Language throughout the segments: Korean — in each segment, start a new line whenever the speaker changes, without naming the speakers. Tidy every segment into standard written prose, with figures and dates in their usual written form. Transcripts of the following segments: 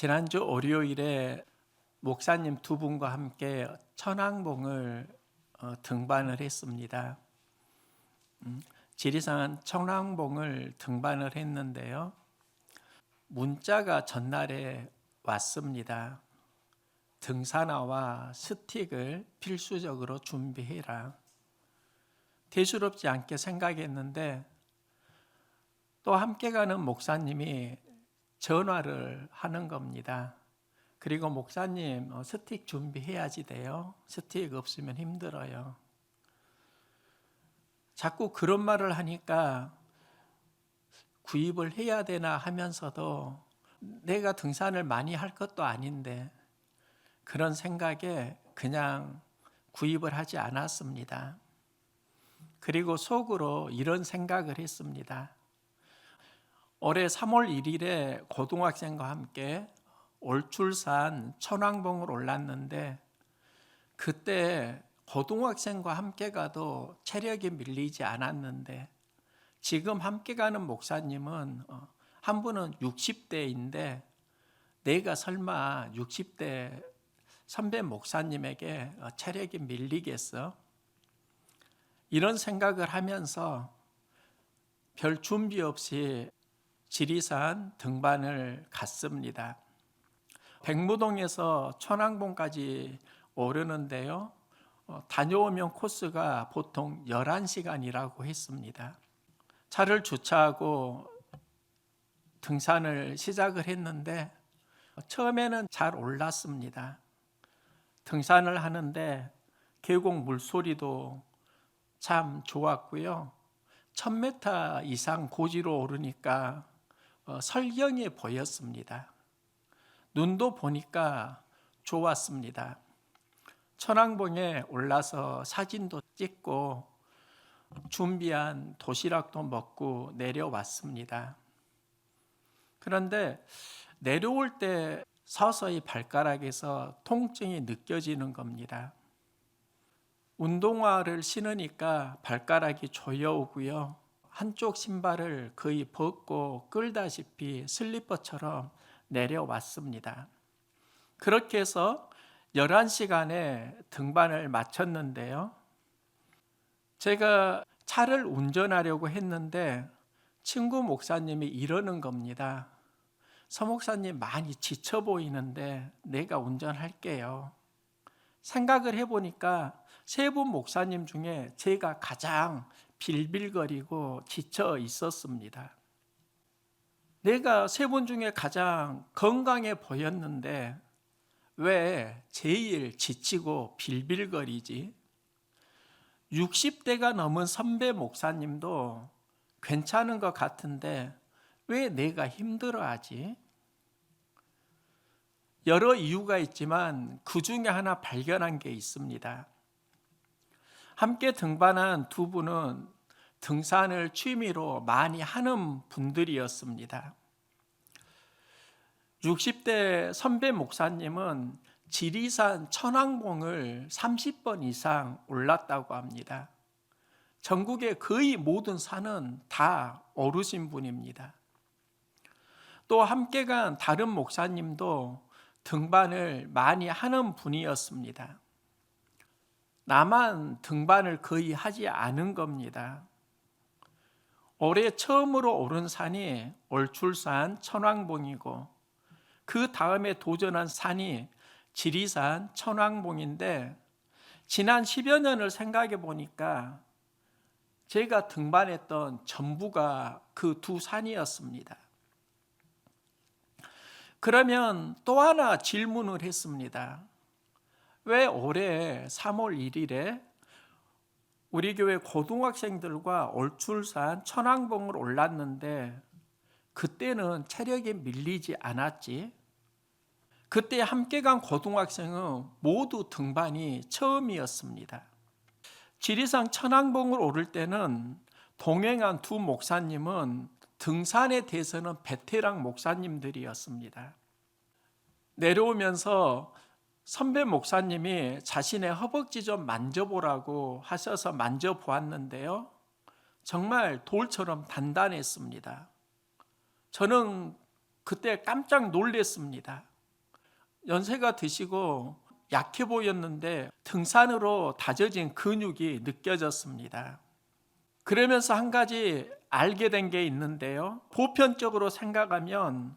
지난주 월요일에 목사님 두 분과 함께 천왕봉을 등반을 했습니다. 지리산 천왕봉을 등반을 했는데요. 문자가 전날에 왔습니다. 등산화와 스틱을 필수적으로 준비해라. 대수롭지 않게 생각했는데 또 함께 가는 목사님이 전화를 하는 겁니다. 그리고 목사님 스틱 준비해야지 돼요. 스틱 없으면 힘들어요. 자꾸 그런 말을 하니까 구입을 해야 되나 하면서도 내가 등산을 많이 할 것도 아닌데 그런 생각에 그냥 구입을 하지 않았습니다. 그리고 속으로 이런 생각을 했습니다. 올해 3월 1일에 고등학생과 함께 올출산 천왕봉을 올랐는데 그때 고등학생과 함께 가도 체력이 밀리지 않았는데 지금 함께 가는 목사님은 한 분은 60대인데 내가 설마 60대 선배 목사님에게 체력이 밀리겠어? 이런 생각을 하면서 별 준비 없이 지리산 등반을 갔습니다. 백무동에서 천왕봉까지 오르는데요. 다녀오면 코스가 보통 11시간이라고 했습니다. 차를 주차하고 등산을 시작을 했는데 처음에는 잘 올랐습니다. 등산을 하는데 계곡 물소리도 참 좋았고요. 1000m 이상 고지로 오르니까 설경이 보였습니다. 눈도 보니까 좋았습니다. 천왕봉에 올라서 사진도 찍고 준비한 도시락도 먹고 내려왔습니다. 그런데 내려올 때 서서히 발가락에서 통증이 느껴지는 겁니다. 운동화를 신으니까 발가락이 조여오고요. 한쪽 신발을 거의 벗고 끌다시피 슬리퍼처럼 내려왔습니다. 그렇게 해서 11시간의 등반을 마쳤는데요. 제가 차를 운전하려고 했는데 친구 목사님이 이러는 겁니다. 서 목사님 많이 지쳐 보이는데 내가 운전할게요. 생각을 해보니까 세 분 목사님 중에 제가 가장 빌빌거리고 지쳐 있었습니다. 내가 세 분 중에 가장 건강해 보였는데 왜 제일 지치고 빌빌거리지? 60대가 넘은 선배 목사님도 괜찮은 것 같은데 왜 내가 힘들어하지? 여러 이유가 있지만 그 중에 하나 발견한 게 있습니다. 함께 등반한 두 분은 등산을 취미로 많이 하는 분들이었습니다. 60대 선배 목사님은 지리산 천왕봉을 30번 이상 올랐다고 합니다. 전국의 거의 모든 산은 다 오르신 분입니다. 또 함께 간 다른 목사님도 등반을 많이 하는 분이었습니다. 나만 등반을 거의 하지 않은 겁니다. 올해 처음으로 오른 산이 올출산 천왕봉이고 그 다음에 도전한 산이 지리산 천왕봉인데 지난 10여 년을 생각해 보니까 제가 등반했던 전부가 그 두 산이었습니다. 그러면 또 하나 질문을 했습니다. 왜 올해 3월 1일에 우리 교회 고등학생들과 올출산 천왕봉을 올랐는데 그때는 체력이 밀리지 않았지? 그때 함께 간 고등학생은 모두 등반이 처음이었습니다. 지리산 천왕봉을 오를 때는 동행한 두 목사님은 등산에 대해서는 베테랑 목사님들이었습니다. 내려오면서 선배 목사님이 자신의 허벅지 좀 만져보라고 하셔서 만져보았는데요. 정말 돌처럼 단단했습니다. 저는 그때 깜짝 놀랐습니다. 연세가 드시고 약해 보였는데 등산으로 다져진 근육이 느껴졌습니다. 그러면서 한 가지 알게 된 게 있는데요. 보편적으로 생각하면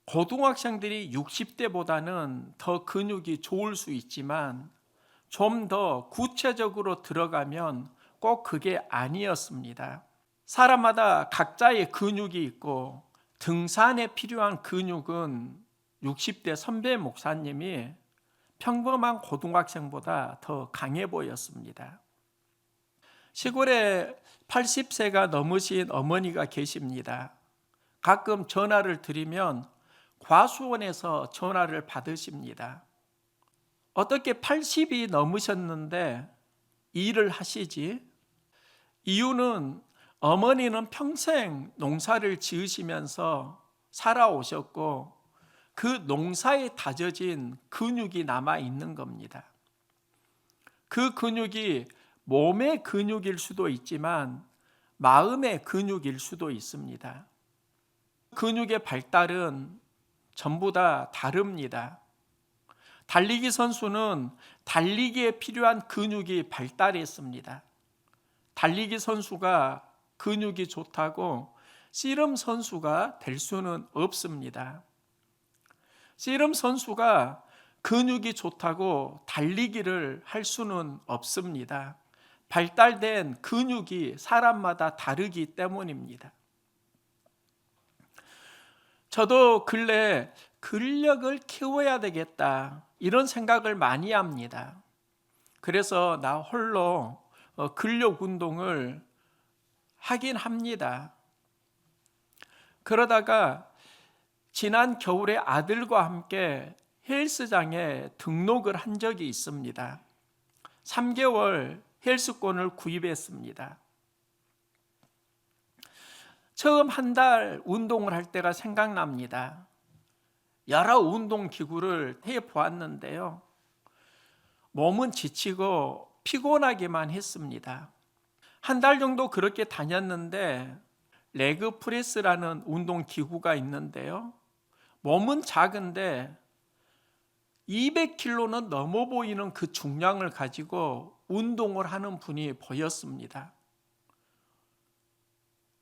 고등학생들이 60대보다는 더 근육이 좋을 수 있지만 좀 더 구체적으로 들어가면 꼭 그게 아니었습니다. 사람마다 각자의 근육이 있고 등산에 필요한 근육은 60대 선배 목사님이 평범한 고등학생보다 더 강해 보였습니다. 시골에 80세가 넘으신 어머니가 계십니다. 가끔 전화를 드리면 과수원에서 전화를 받으십니다. 어떻게 80이 넘으셨는데 일을 하시지? 이유는 어머니는 평생 농사를 지으시면서 살아오셨고 그 농사에 다져진 근육이 남아 있는 겁니다. 그 근육이 몸의 근육일 수도 있지만 마음의 근육일 수도 있습니다. 근육의 발달은 전부 다 다릅니다. 달리기 선수는 달리기에 필요한 근육이 발달했습니다. 달리기 선수가 근육이 좋다고 씨름 선수가 될 수는 없습니다. 씨름 선수가 근육이 좋다고 달리기를 할 수는 없습니다. 발달된 근육이 사람마다 다르기 때문입니다. 저도 근래 근력을 키워야 되겠다 이런 생각을 많이 합니다. 그래서 나 홀로 근력 운동을 하긴 합니다. 그러다가 지난 겨울에 아들과 함께 헬스장에 등록을 한 적이 있습니다. 3개월 헬스권을 구입했습니다. 처음 한 달 운동을 할 때가 생각납니다. 여러 운동 기구를 해보았는데요. 몸은 지치고 피곤하기만 했습니다. 한 달 정도 그렇게 다녔는데 레그 프레스라는 운동 기구가 있는데요. 몸은 작은데 200kg는 넘어 보이는 그 중량을 가지고 운동을 하는 분이 보였습니다.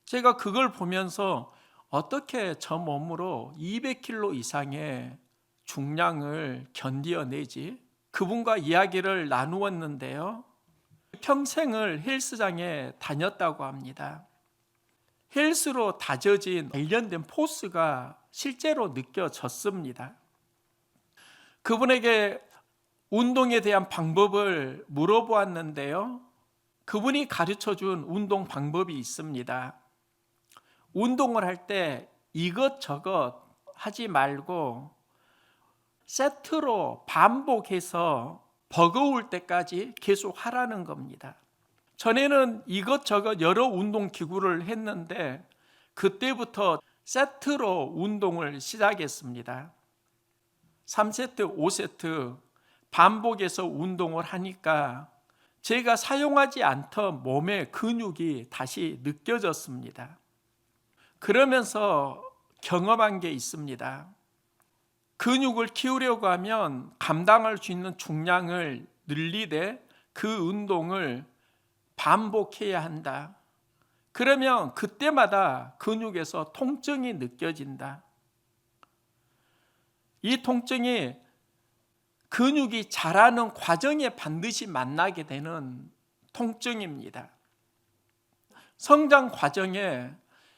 제가 그걸 보면서 어떻게 저 몸으로 200kg 이상의 중량을 견뎌내지? 그분과 이야기를 나누었는데요. 평생을 헬스장에 다녔다고 합니다. 헬스로 다져진 단련된 포스가 실제로 느껴졌습니다. 그분에게 운동에 대한 방법을 물어보았는데요. 그분이 가르쳐준 운동 방법이 있습니다. 운동을 할 때 이것저것 하지 말고 세트로 반복해서 버거울 때까지 계속 하라는 겁니다. 전에는 이것저것 여러 운동 기구를 했는데 그때부터 세트로 운동을 시작했습니다. 3세트, 5세트 반복해서 운동을 하니까 제가 사용하지 않던 몸의 근육이 다시 느껴졌습니다. 그러면서 경험한 게 있습니다. 근육을 키우려고 하면 감당할 수 있는 중량을 늘리되 그 운동을 반복해야 한다. 그러면 그때마다 근육에서 통증이 느껴진다. 이 통증이 근육이 자라는 과정에 반드시 만나게 되는 통증입니다. 성장 과정에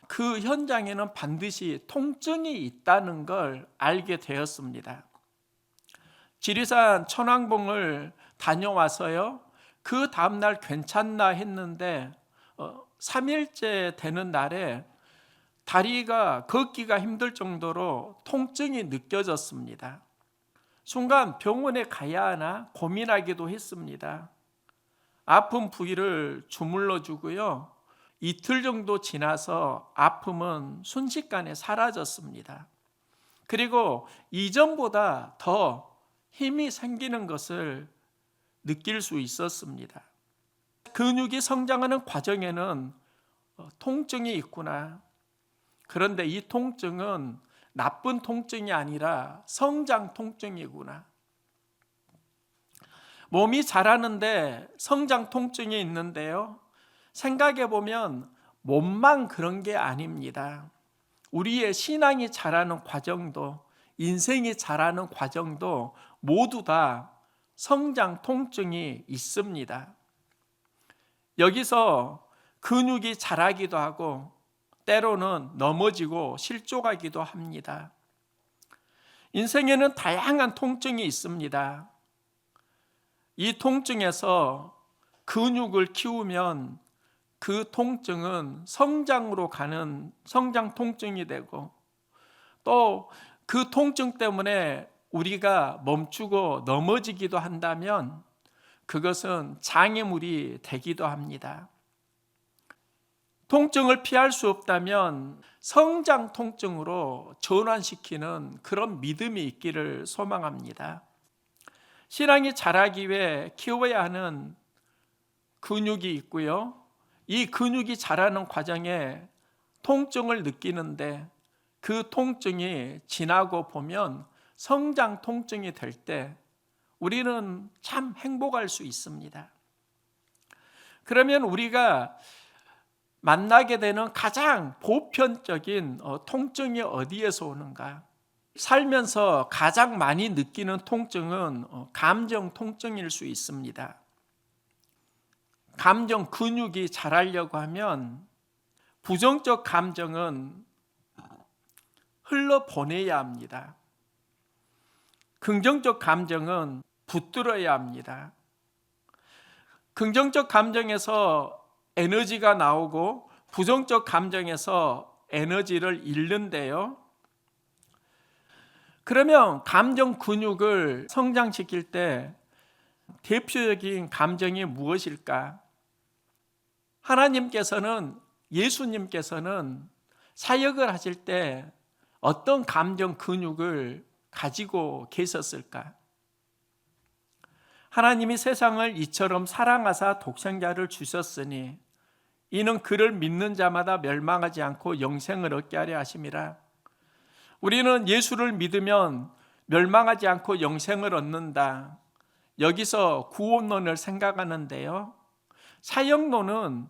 그 현장에는 반드시 통증이 있다는 걸 알게 되었습니다. 지리산 천왕봉을 다녀와서요. 그 다음날 괜찮나 했는데 3일째 되는 날에 다리가 걷기가 힘들 정도로 통증이 느껴졌습니다. 순간 병원에 가야 하나 고민하기도 했습니다. 아픈 부위를 주물러 주고요. 이틀 정도 지나서 아픔은 순식간에 사라졌습니다. 그리고 이전보다 더 힘이 생기는 것을 느낄 수 있었습니다. 근육이 성장하는 과정에는 통증이 있구나. 그런데 이 통증은 나쁜 통증이 아니라 성장 통증이구나. 몸이 자라는데 성장 통증이 있는데요, 생각해 보면 몸만 그런 게 아닙니다. 우리의 신앙이 자라는 과정도, 인생이 자라는 과정도 모두 다 성장 통증이 있습니다. 여기서 근육이 자라기도 하고 때로는 넘어지고 실족하기도 합니다. 인생에는 다양한 통증이 있습니다. 이 통증에서 근육을 키우면 그 통증은 성장으로 가는 성장 통증이 되고, 또 그 통증 때문에 우리가 멈추고 넘어지기도 한다면 그것은 장애물이 되기도 합니다. 통증을 피할 수 없다면 성장 통증으로 전환시키는 그런 믿음이 있기를 소망합니다. 신앙이 자라기 위해 키워야 하는 근육이 있고요, 이 근육이 자라는 과정에 통증을 느끼는데 그 통증이 지나고 보면 성장 통증이 될 때 우리는 참 행복할 수 있습니다. 그러면 우리가 만나게 되는 가장 보편적인 통증이 어디에서 오는가? 살면서 가장 많이 느끼는 통증은 감정 통증일 수 있습니다. 감정 근육이 자라려고 하면 부정적 감정은 흘러보내야 합니다. 긍정적 감정은 붙들어야 합니다. 긍정적 감정에서 에너지가 나오고 부정적 감정에서 에너지를 잃는데요, 그러면 감정 근육을 성장시킬 때 대표적인 감정이 무엇일까? 하나님께서는, 예수님께서는 사역을 하실 때 어떤 감정 근육을 가지고 계셨을까? 하나님이 세상을 이처럼 사랑하사 독생자를 주셨으니 이는 그를 믿는 자마다 멸망하지 않고 영생을 얻게 하려 하심이라. 우리는 예수를 믿으면 멸망하지 않고 영생을 얻는다. 여기서 구원론을 생각하는데요, 사역론은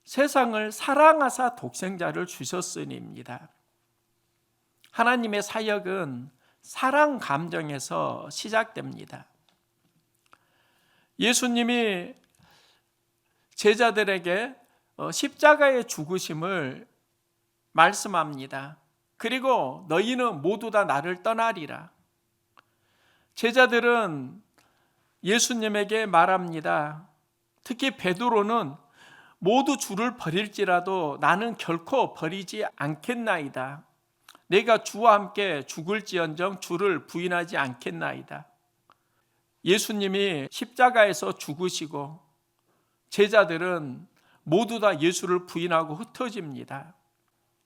세상을 사랑하사 독생자를 주셨으니입니다. 하나님의 사역은 사랑 감정에서 시작됩니다. 예수님이 제자들에게 십자가의 죽으심을 말씀합니다. 그리고 너희는 모두 다 나를 떠나리라. 제자들은 예수님에게 말합니다. 특히 베드로는 모두 주를 버릴지라도 나는 결코 버리지 않겠나이다. 내가 주와 함께 죽을지언정 주를 부인하지 않겠나이다. 예수님이 십자가에서 죽으시고 제자들은 모두 다 예수를 부인하고 흩어집니다.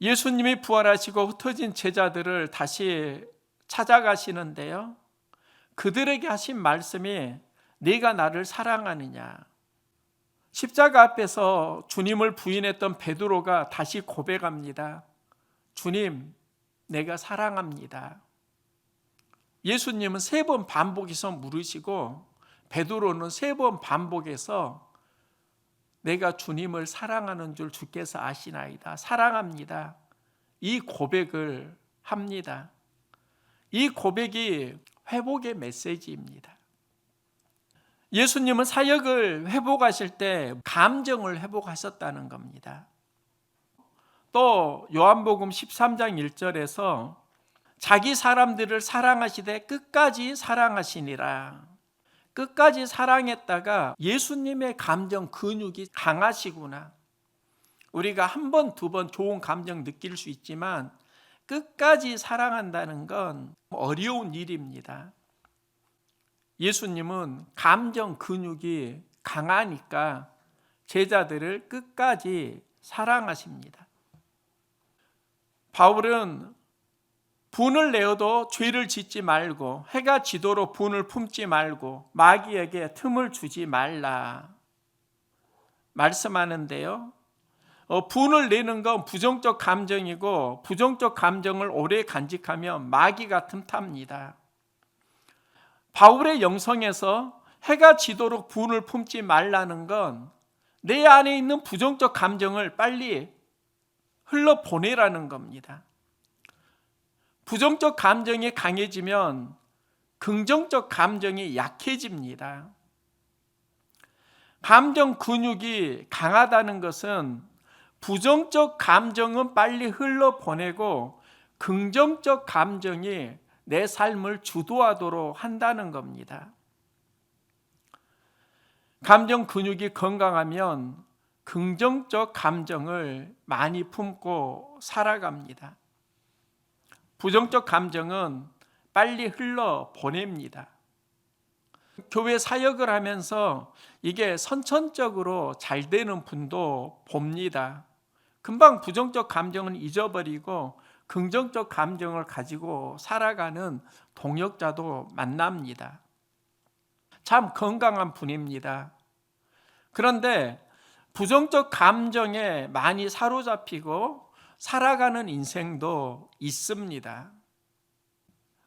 예수님이 부활하시고 흩어진 제자들을 다시 찾아가시는데요, 그들에게 하신 말씀이 네가 나를 사랑하느냐. 십자가 앞에서 주님을 부인했던 베드로가 다시 고백합니다. 주님, 내가 사랑합니다. 예수님은 3번 반복해서 물으시고 베드로는 3번 반복해서 내가 주님을 사랑하는 줄 주께서 아시나이다. 사랑합니다. 이 고백을 합니다. 이 고백이 회복의 메시지입니다. 예수님은 사역을 회복하실 때 감정을 회복하셨다는 겁니다. 또 요한복음 13장 1절에서 자기 사람들을 사랑하시되 끝까지 사랑하시니라. 끝까지 사랑했다가 예수님의 감정 근육이 강하시구나. 우리가 한 번, 두 번 좋은 감정 느낄 수 있지만 끝까지 사랑한다는 건 어려운 일입니다. 예수님은 감정 근육이 강하니까 제자들을 끝까지 사랑하십니다. 바울은 분을 내어도 죄를 짓지 말고 해가 지도록 분을 품지 말고 마귀에게 틈을 주지 말라 말씀하는데요, 분을 내는 건 부정적 감정이고 부정적 감정을 오래 간직하면 마귀가 틈탑니다. 바울의 영성에서 해가 지도록 분을 품지 말라는 건 내 안에 있는 부정적 감정을 빨리 흘러보내라는 겁니다. 부정적 감정이 강해지면 긍정적 감정이 약해집니다. 감정 근육이 강하다는 것은 부정적 감정은 빨리 흘러보내고 긍정적 감정이 내 삶을 주도하도록 한다는 겁니다. 감정 근육이 건강하면 긍정적 감정을 많이 품고 살아갑니다. 부정적 감정은 빨리 흘러보냅니다. 교회 사역을 하면서 이게 선천적으로 잘 되는 분도 봅니다. 금방 부정적 감정은 잊어버리고 긍정적 감정을 가지고 살아가는 동역자도 만납니다. 참 건강한 분입니다. 그런데 부정적 감정에 많이 사로잡히고 살아가는 인생도 있습니다.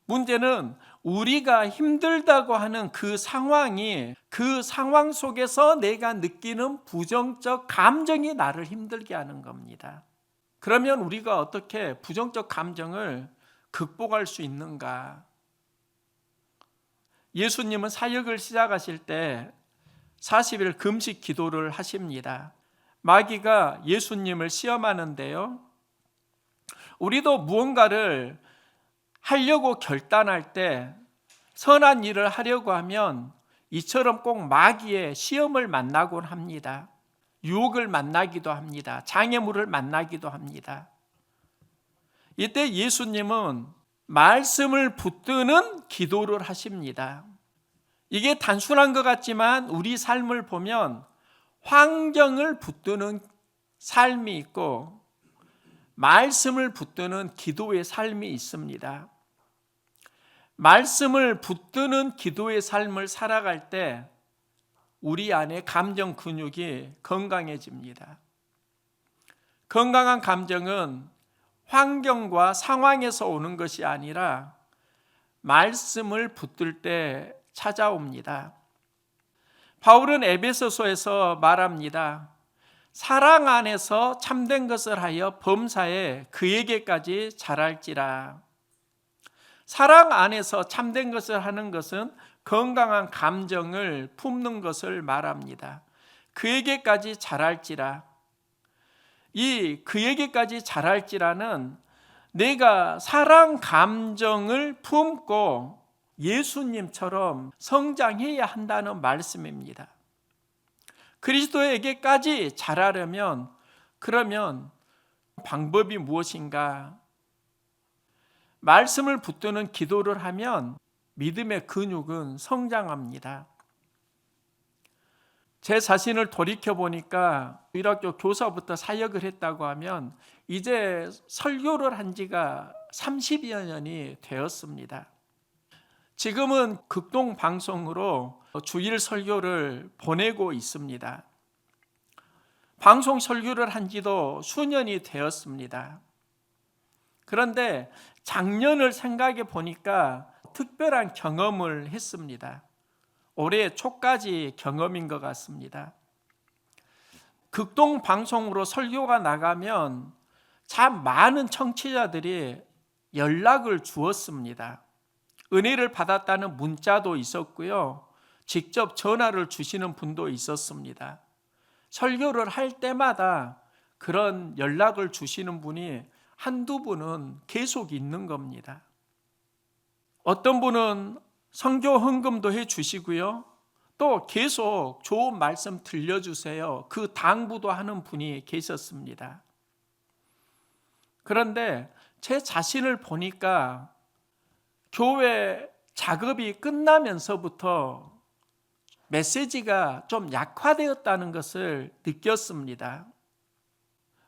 문제는 우리가 힘들다고 하는 그 상황이 그 상황 속에서 내가 느끼는 부정적 감정이 나를 힘들게 하는 겁니다. 그러면 우리가 어떻게 부정적 감정을 극복할 수 있는가? 예수님은 사역을 시작하실 때 40일 금식 기도를 하십니다. 마귀가 예수님을 시험하는데요. 우리도 무언가를 하려고 결단할 때 선한 일을 하려고 하면 이처럼 꼭 마귀의 시험을 만나곤 합니다. 유혹을 만나기도 합니다. 장애물을 만나기도 합니다. 이때 예수님은 말씀을 붙드는 기도를 하십니다. 이게 단순한 것 같지만 우리 삶을 보면 환경을 붙드는 삶이 있고 말씀을 붙드는 기도의 삶이 있습니다. 말씀을 붙드는 기도의 삶을 살아갈 때 우리 안에 감정 근육이 건강해집니다. 건강한 감정은 환경과 상황에서 오는 것이 아니라 말씀을 붙들 때 찾아옵니다. 바울은 에베소서에서 말합니다. 사랑 안에서 참된 것을 하여 범사에 그에게까지 자랄지라. 사랑 안에서 참된 것을 하는 것은 건강한 감정을 품는 것을 말합니다. 그에게까지 자랄지라. 이 그에게까지 자랄지라는 내가 사랑 감정을 품고 예수님처럼 성장해야 한다는 말씀입니다. 그리스도에게까지 자라려면 그러면 방법이 무엇인가? 말씀을 붙드는 기도를 하면 믿음의 근육은 성장합니다. 제 자신을 돌이켜보니까 유일학교 교사부터 사역을 했다고 하면 이제 설교를 한 지가 30여 년이 되었습니다. 지금은 극동 방송으로 주일 설교를 보내고 있습니다. 방송 설교를 한 지도 수년이 되었습니다. 그런데 작년을 생각해 보니까 특별한 경험을 했습니다. 올해 초까지 경험인 것 같습니다. 극동 방송으로 설교가 나가면 참 많은 청취자들이 연락을 주었습니다. 은혜를 받았다는 문자도 있었고요. 직접 전화를 주시는 분도 있었습니다. 설교를 할 때마다 그런 연락을 주시는 분이 한두 분은 계속 있는 겁니다. 어떤 분은 선교 헌금도 해주시고요. 또 계속 좋은 말씀 들려주세요. 그 당부도 하는 분이 계셨습니다. 그런데 제 자신을 보니까 교회 작업이 끝나면서부터 메시지가 좀 약화되었다는 것을 느꼈습니다.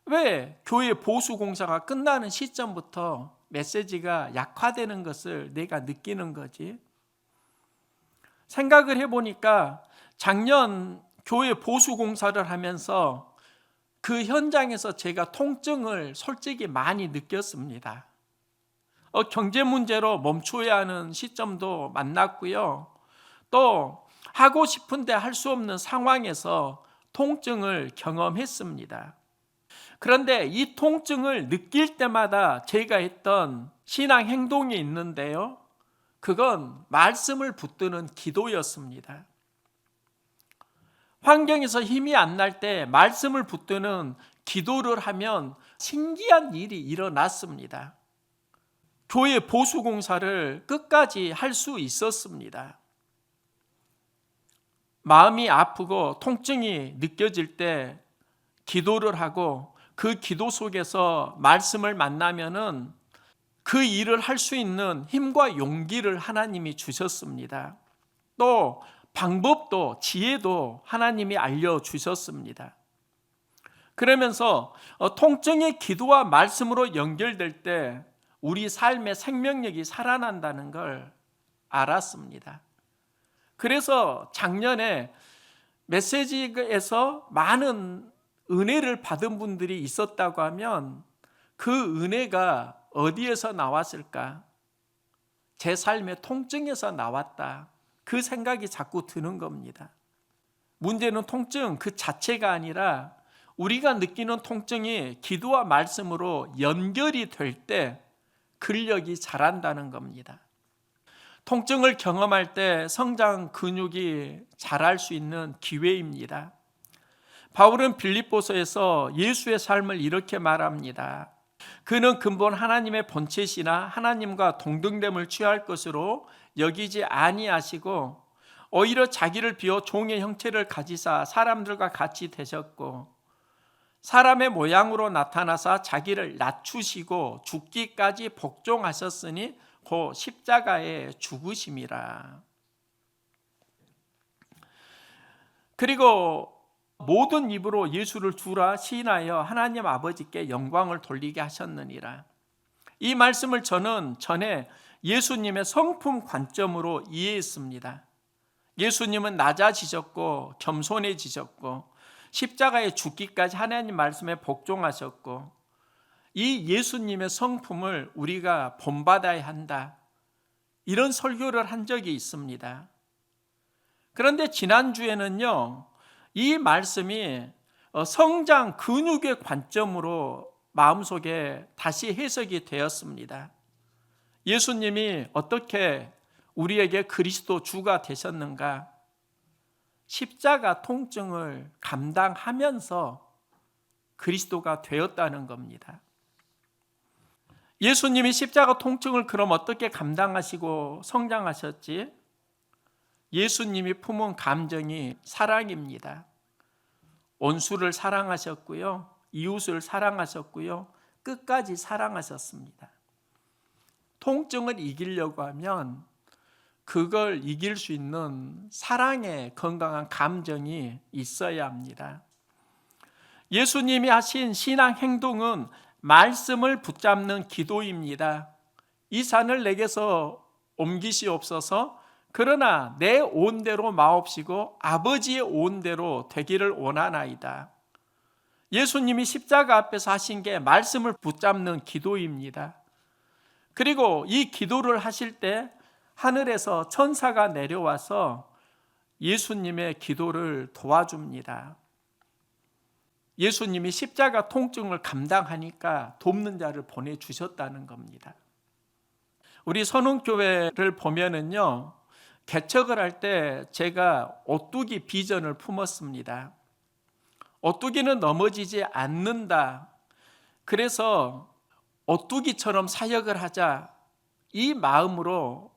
왜 교회 보수 공사가 끝나는 시점부터 메시지가 약화되는 것을 내가 느끼는 거지? 생각을 해보니까 작년 교회 보수 공사를 하면서 그 현장에서 제가 통증을 솔직히 많이 느꼈습니다. 경제 문제로 멈춰야 하는 시점도 만났고요. 또 하고 싶은데 할 수 없는 상황에서 통증을 경험했습니다. 그런데 이 통증을 느낄 때마다 제가 했던 신앙 행동이 있는데요. 그건 말씀을 붙드는 기도였습니다. 환경에서 힘이 안 날 때 말씀을 붙드는 기도를 하면 신기한 일이 일어났습니다. 교회 보수공사를 끝까지 할 수 있었습니다. 마음이 아프고 통증이 느껴질 때 기도를 하고 그 기도 속에서 말씀을 만나면은 그 일을 할 수 있는 힘과 용기를 하나님이 주셨습니다. 또 방법도 지혜도 하나님이 알려주셨습니다. 그러면서 통증의 기도와 말씀으로 연결될 때 우리 삶의 생명력이 살아난다는 걸 알았습니다. 그래서 작년에 메시지에서 많은 은혜를 받은 분들이 있었다고 하면 그 은혜가 어디에서 나왔을까? 제 삶의 통증에서 나왔다. 그 생각이 자꾸 드는 겁니다. 문제는 통증 그 자체가 아니라 우리가 느끼는 통증이 기도와 말씀으로 연결이 될 때 근력이 자란다는 겁니다. 통증을 경험할 때 성장 근육이 자랄 수 있는 기회입니다. 바울은 빌립보서에서 예수의 삶을 이렇게 말합니다. 그는 근본 하나님의 본체시나 하나님과 동등됨을 취할 것으로 여기지 아니하시고 오히려 자기를 비워 종의 형체를 가지사 사람들과 같이 되셨고 사람의 모양으로 나타나사 자기를 낮추시고 죽기까지 복종하셨으니 곧 십자가에 죽으심이라. 그리고 모든 입으로 예수를 주라 시인하여 하나님 아버지께 영광을 돌리게 하셨느니라. 이 말씀을 저는 전에 예수님의 성품 관점으로 이해했습니다. 예수님은 낮아지셨고 겸손해지셨고 십자가에 죽기까지 하나님 말씀에 복종하셨고 이 예수님의 성품을 우리가 본받아야 한다. 이런 설교를 한 적이 있습니다. 그런데 지난주에는요. 이 말씀이 성장 근육의 관점으로 마음속에 다시 해석이 되었습니다. 예수님이 어떻게 우리에게 그리스도 주가 되셨는가? 십자가 통증을 감당하면서 그리스도가 되었다는 겁니다. 예수님이 십자가 통증을 그럼 어떻게 감당하시고 성장하셨지? 예수님이 품은 감정이 사랑입니다. 온수를 사랑하셨고요. 이웃을 사랑하셨고요. 끝까지 사랑하셨습니다. 통증을 이기려고 하면 그걸 이길 수 있는 사랑의 건강한 감정이 있어야 합니다. 예수님이 하신 신앙 행동은 말씀을 붙잡는 기도입니다. 이 산을 내게서 옮기시옵소서. 그러나 내 온대로 마옵시고 아버지의 온대로 되기를 원하나이다. 예수님이 십자가 앞에서 하신 게 말씀을 붙잡는 기도입니다. 그리고 이 기도를 하실 때 하늘에서 천사가 내려와서 예수님의 기도를 도와줍니다. 예수님이 십자가 통증을 감당하니까 돕는 자를 보내주셨다는 겁니다. 우리 선흥교회를 보면은요, 개척을 할 때 제가 오뚜기 비전을 품었습니다. 오뚜기는 넘어지지 않는다. 그래서 오뚜기처럼 사역을 하자. 이 마음으로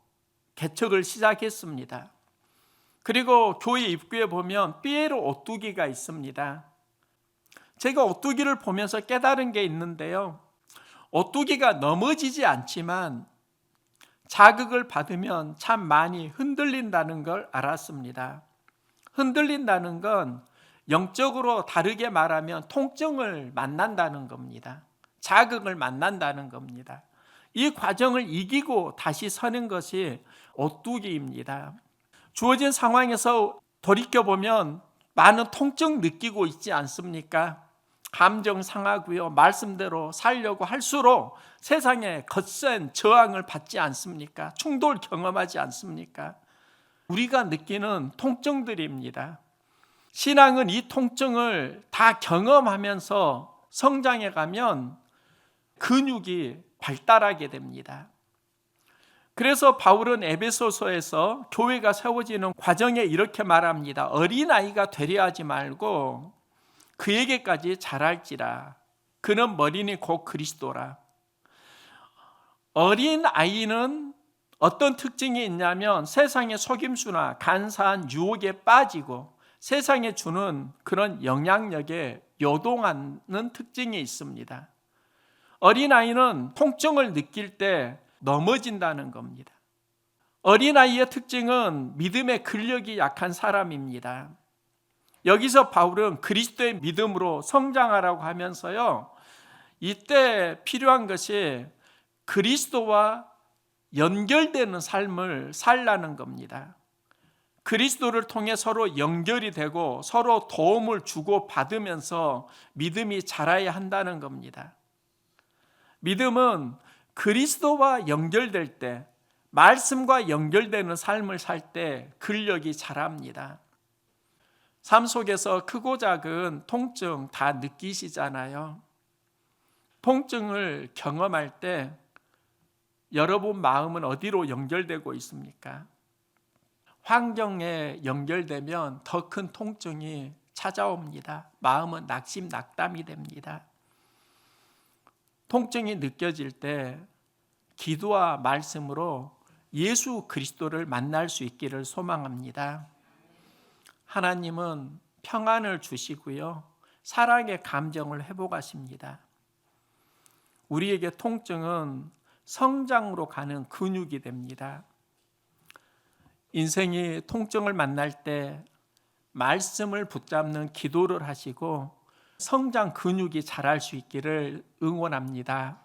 개척을 시작했습니다. 그리고 교회 입구에 보면 삐에로 오뚜기가 있습니다. 제가 오뚜기를 보면서 깨달은 게 있는데요. 오뚜기가 넘어지지 않지만 자극을 받으면 참 많이 흔들린다는 걸 알았습니다. 흔들린다는 건 영적으로 다르게 말하면 통증을 만난다는 겁니다. 자극을 만난다는 겁니다. 이 과정을 이기고 다시 서는 것이 오뚜기입니다. 주어진 상황에서 돌이켜보면 많은 통증 느끼고 있지 않습니까? 감정 상하고요. 말씀대로 살려고 할수록 세상에 거센 저항을 받지 않습니까? 충돌 경험하지 않습니까? 우리가 느끼는 통증들입니다. 신앙은 이 통증을 다 경험하면서 성장해 가면 근육이 발달하게 됩니다. 그래서 바울은 에베소서에서 교회가 세워지는 과정에 이렇게 말합니다. 어린아이가 되려 하지 말고 그에게까지 자랄지라. 그는 머리니 곧 그리스도라. 어린아이는 어떤 특징이 있냐면 세상의 속임수나 간사한 유혹에 빠지고 세상에 주는 그런 영향력에 요동하는 특징이 있습니다. 어린아이는 통증을 느낄 때 넘어진다는 겁니다. 어린아이의 특징은 믿음의 근력이 약한 사람입니다. 여기서 바울은 그리스도의 믿음으로 성장하라고 하면서요, 이때 필요한 것이 그리스도와 연결되는 삶을 살라는 겁니다. 그리스도를 통해 서로 연결이 되고 서로 도움을 주고 받으면서 믿음이 자라야 한다는 겁니다. 믿음은 그리스도와 연결될 때, 말씀과 연결되는 삶을 살 때 근력이 자랍니다. 삶 속에서 크고 작은 통증 다 느끼시잖아요. 통증을 경험할 때 여러분 마음은 어디로 연결되고 있습니까? 환경에 연결되면 더 큰 통증이 찾아옵니다. 마음은 낙심낙담이 됩니다. 통증이 느껴질 때 기도와 말씀으로 예수 그리스도를 만날 수 있기를 소망합니다. 하나님은 평안을 주시고요, 사랑의 감정을 회복하십니다. 우리에게 통증은 성장으로 가는 근육이 됩니다. 인생이 통증을 만날 때 말씀을 붙잡는 기도를 하시고 성장 근육이 자랄 수 있기를 응원합니다.